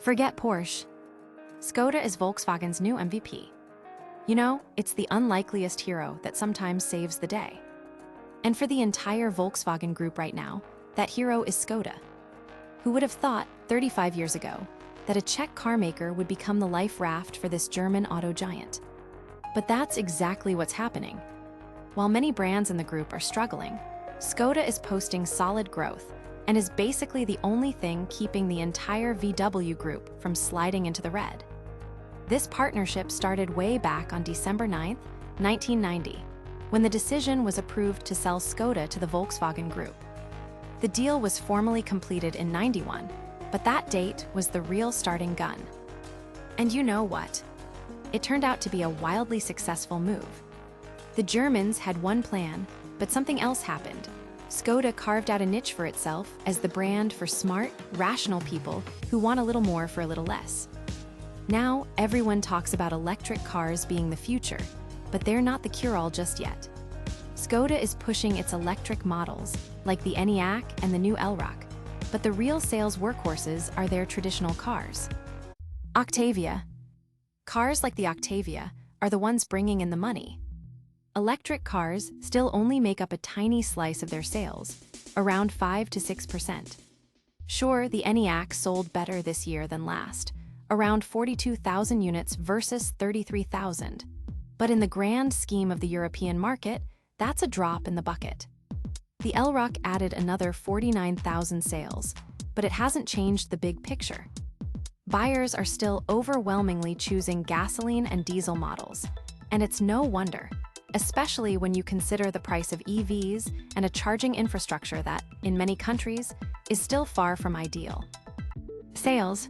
Forget Porsche. Skoda is Volkswagen's new MVP. You know, it's the unlikeliest hero that sometimes saves the day. And for the entire Volkswagen Group right now, that hero is Skoda. Who would have thought, 35 years ago, that a Czech carmaker would become the life raft for this German auto giant? But that's exactly what's happening. While many brands in the group are struggling, Skoda is posting solid growth and is basically the only thing keeping the entire VW group from sliding into the red. This partnership started way back on December 9, 1990, when the decision was approved to sell Skoda to the Volkswagen Group. The deal was formally completed in '91, but that date was the real starting gun. And you know what? It turned out to be a wildly successful move. The Germans had one plan, but something else happened. Skoda carved out a niche for itself as the brand for smart, rational people who want a little more for a little less. Now, everyone talks about electric cars being the future, but they're not the cure-all just yet. Skoda is pushing its electric models, like the Enyaq and the new Enyaq, but the real sales workhorses are their traditional cars. Octavia. Cars like the Octavia are the ones bringing in the money. Electric cars still only make up a tiny slice of their sales, around 5 to 6%. Sure, the Enyaq sold better this year than last, around 42,000 units versus 33,000. But in the grand scheme of the European market, that's a drop in the bucket. The Enyaq added another 49,000 sales, but it hasn't changed the big picture. Buyers are still overwhelmingly choosing gasoline and diesel models, and it's no wonder, especially when you consider the price of EVs and a charging infrastructure that, in many countries, is still far from ideal. Sales.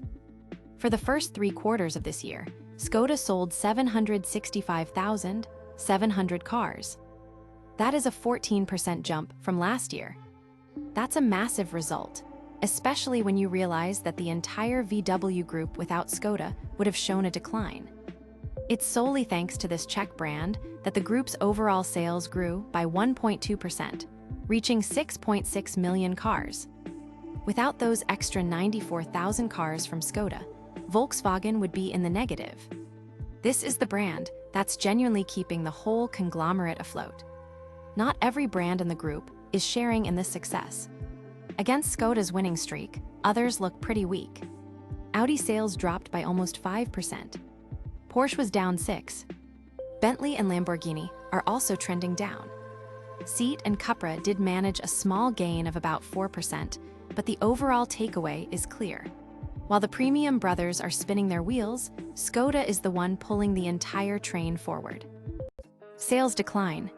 For the first 3 quarters of this year, Skoda sold 765,700 cars. That is a 14% jump from last year. That's a massive result, especially when you realize that the entire VW group without Skoda would have shown a decline. It's solely thanks to this Czech brand that the group's overall sales grew by 1.2%, reaching 6.6 million cars. Without those extra 94,000 cars from Skoda, Volkswagen would be in the negative. This is the brand that's genuinely keeping the whole conglomerate afloat. Not every brand in the group is sharing in this success. Against Skoda's winning streak, others look pretty weak. Audi sales dropped by almost 5%. Porsche was down 6%. Bentley and Lamborghini are also trending down. Seat and Cupra did manage a small gain of about 4%, but the overall takeaway is clear. While the premium brothers are spinning their wheels, Skoda is the one pulling the entire train forward. Sales decline.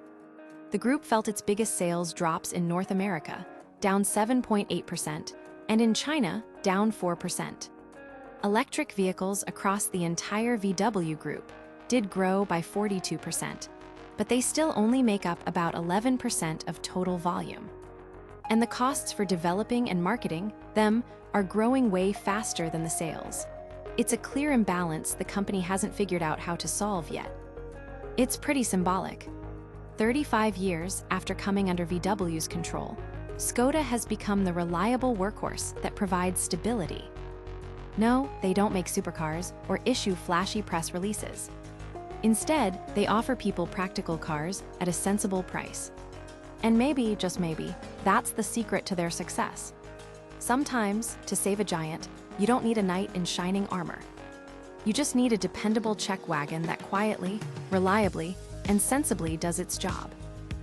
The group felt its biggest sales drops in North America, down 7.8%, and in China, down 4%. Electric vehicles across the entire VW group did grow by 42%, but they still only make up about 11% of total volume. And the costs for developing and marketing them are growing way faster than the sales. It's a clear imbalance the company hasn't figured out how to solve yet. It's pretty symbolic. 35 years after coming under VW's control, Skoda has become the reliable workhorse that provides stability. No, they don't make supercars or issue flashy press releases. Instead, they offer people practical cars at a sensible price. And maybe, just maybe, that's the secret to their success. Sometimes, to save a giant, you don't need a knight in shining armor. You just need a dependable Czech wagon that quietly, reliably, and sensibly does its job.